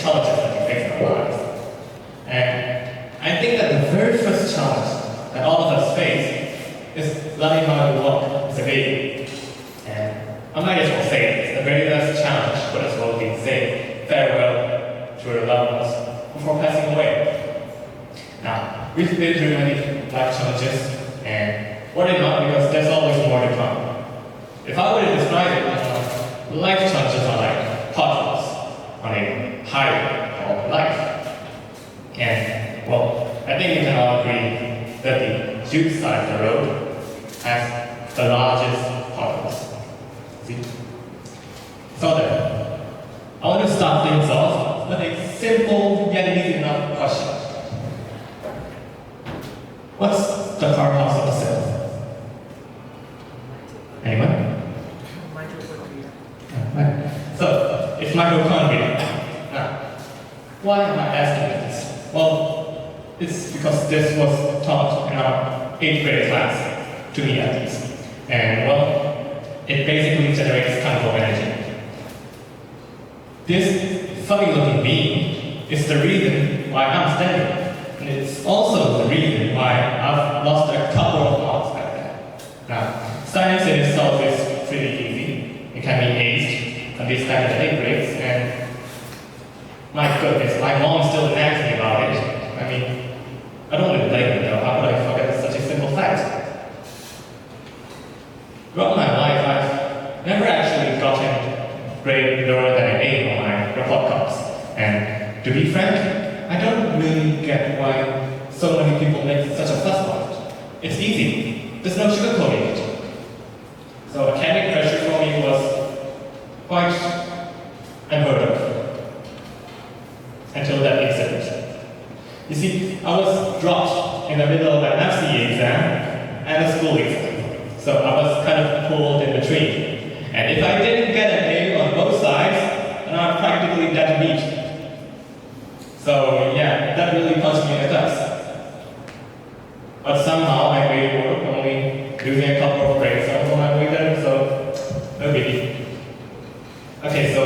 challenges that we face in our lives. And I think that the very first challenge that all of us face is learning how to walk as a baby. And I might as well say this, the very first challenge would as well be saying farewell to our loved ones before passing away. Now, we've been through many life challenges, and worry not, because there's always more to come. If I were to describe it, life challenges are like potholes on a highway called life. And, well, I think we can all agree that the huge side of the road has the largest potholes. See? So then, I want to start things off with a simple yet easy enough question. What's the car house of the self? Anyone? So, it's mitochondria. Now, why am I asking this? Well, it's because this was taught in our 8th grade class, to me at least. And well, it basically generates chemical energy. This funny looking beam is the reason why I'm standing. And it's also the reason why I've lost a couple of pounds back then. Now, science in itself is pretty easy. It can be aced, at least back in the 8th grades, and my goodness, my mom still nags me about it. I mean, I don't really blame her though. How could I forget such a simple fact? Throughout my life, I've never actually gotten grade lower than an A on my report cards. And to be frank, I don't really get why so many people make such a fuss about it. It's easy. There's no sugarcoating it. So academic pressure for me was quite unheard of until that incident. You see, I was dropped in the middle of an FCE exam and a school exam. So I was kind of pulled in between. And if I didn't get an A on both sides, then I'm practically dead meat. So yeah, that really punched me in the guts. But somehow I made it work, only losing a couple of grades on my way there, so no biggie. Okay, so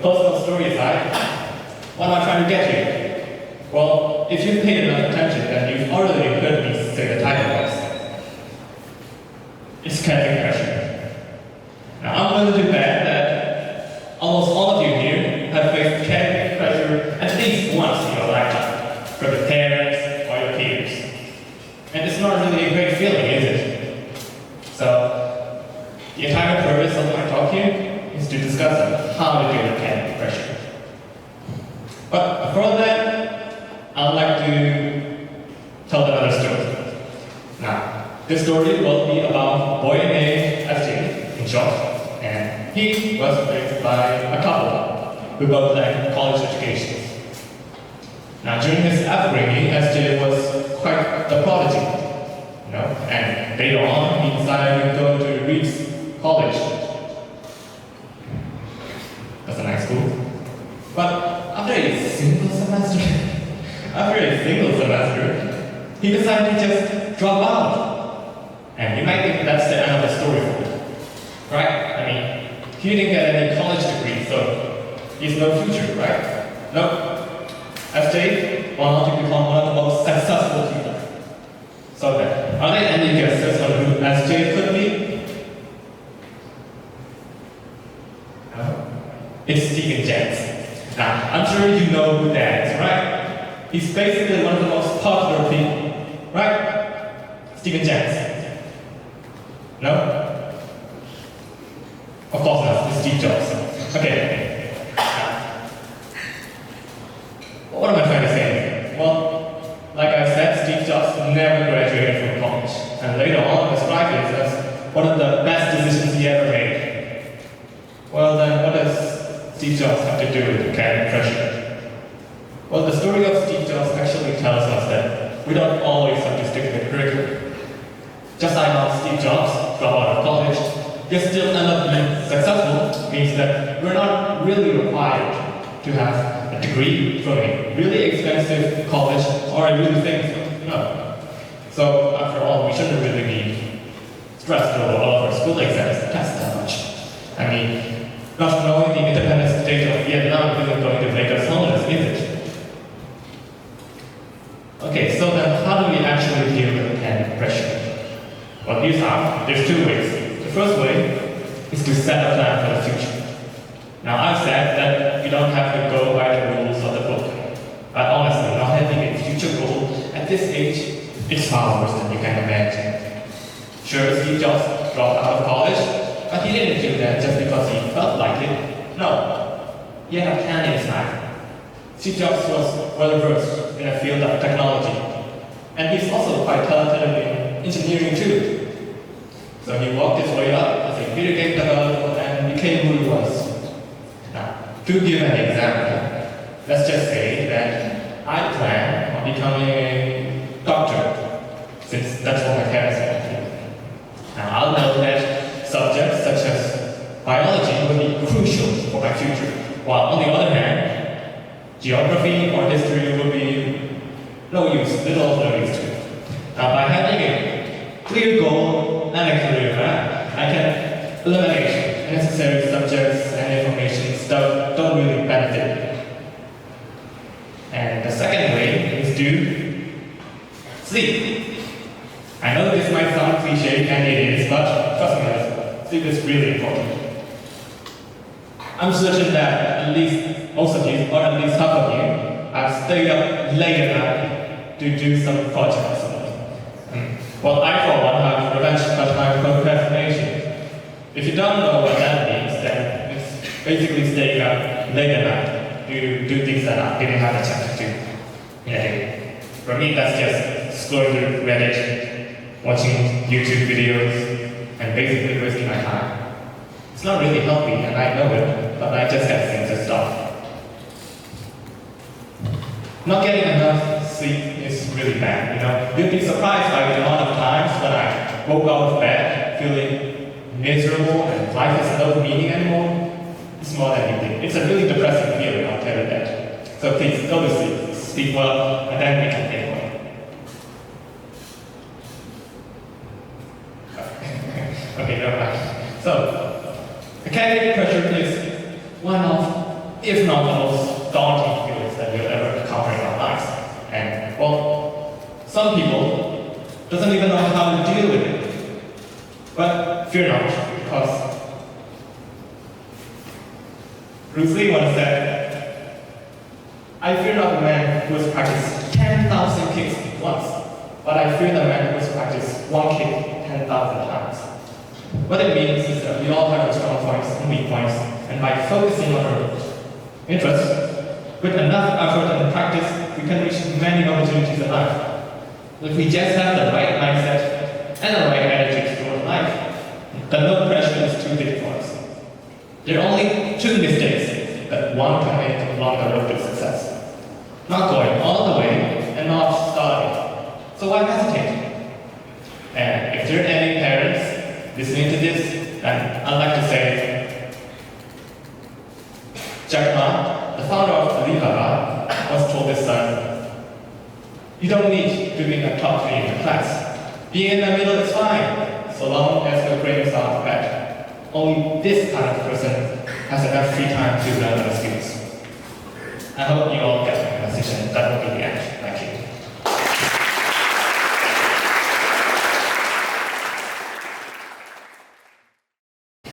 personal story aside, what am I trying to get here? Well, if you've paid enough attention, then you've already heard me say the title was. It's academic pressure. Now I'm willing to bet that almost all of you here have faced academic pressure at least once in your lifetime, from your parents or your peers. And it's not really a great feeling, is it? So, the entire purpose of my talk here is to discuss how to deal with academic pressure. But before that, I'd like to tell another story. Now, this story will be about a boy named SJ, in short, and he was raised by a couple who both had college educations. Now, during his upbringing, SJ was quite the prodigy, and later on, he decided to go to Reed's College. That's a nice school. But after a single semester, he decided to just drop out. And you might think that's the end of the story for him, right? I mean, he didn't get any college degree, so he's no future, right? Nope. SJ went on to become one of the most successful people. So then, are there any guesses on who SJ could be? No? It's Stephen Jens. Now, I'm sure you know who that is, right? He's basically one of the most popular people, right? Stephen Jens. No? Of course not, it's Steve Jobs. Okay. What am I trying to say? Well, like I said, Steve Jobs never graduated from college, and later on described it as one of the best decisions he ever made. Well then, what does Steve Jobs have to do with academic pressure? Well, the story of Steve Jobs actually tells us that we don't always have to stick with curriculum. Just like how Steve Jobs dropped out of college, yet still end up being successful means that we're not really required to have a degree from a really expensive college or a really famous one. No. So after all, we shouldn't really be stressed over all of our school exams and tests that much. I mean, not knowing the independence state of Vietnam isn't going to make us homeless, is Okay, so then how do we actually deal with peer pressure? Well, there's two ways. The first way is to set a plan for the future. Now, I've said that you don't have to go by the rules of the book, but honestly, not having a future goal at this age is far worse than you can imagine. Sure, Steve Jobs dropped out of college, but he didn't do that just because he felt like it. No, he had a plan in his life. Steve Jobs was well versed in a field of technology, and he's also quite talented in engineering too. So he walked his way up as a video game developer and became who he was. Now, to give an example, let's just say that I plan on becoming a doctor, since that's what my parents want to do. Now, I'll know that subjects such as biology will be crucial for my future, while on the other hand, geography or history will be no use, little of no use to it. Now, by having a clear goal and a clear map, I can eliminate necessary subjects and information that don't really benefit. And the second way is to sleep. I know this might sound cliche, and it is, but trust me, sleep is really important. I'm certain that at least most of you, or at least half of you, have stayed up late enough to do some projects. Well, I for one have revenge for my procrastination. If you don't know what that means, then it's basically staying up late enough to do things that I didn't have a chance to do in a day. For me, that's just scrolling through Reddit, watching YouTube videos, and basically wasting my time. It's not really healthy, and I know it, but I just have things to stop. Not getting enough sleep is really bad, You'd be surprised by the amount of times when I woke out of bed feeling miserable and life has no meaning anymore. It's more than you think. It's a really depressing feeling, I'll tell you that. So please, go to sleep, sleep well, and then we can think well. Okay, never mind. So, academic pressure is one of, if not the most daunting feelings that we'll ever encounter in our lives. And, well, some people doesn't even know how to deal with it. But fear not, because Bruce Lee once said, I fear not the man who has practiced 10,000 kicks once, but I fear the man who has practiced one kick 10,000 times. What it means is that we all have our strong points and weak points, and by focusing on our interests, with enough effort and practice, we can reach many opportunities in life. If we just have the right mindset and the right attitude toward life, then no pressure is too big for us. There are only two mistakes that one can make along the road to success. Not going all the way and not starting. So why hesitate? And if there are any parents listening to this, then I'd like to say, Jack Ma, the founder of Alibaba, once told his son, you don't need to be in the top 3 in the class. Being in the middle is fine, so long as your grades are bad. Only this kind of person has enough free time to learn the skills. I hope you all get my message, and that will be the end. Thank you.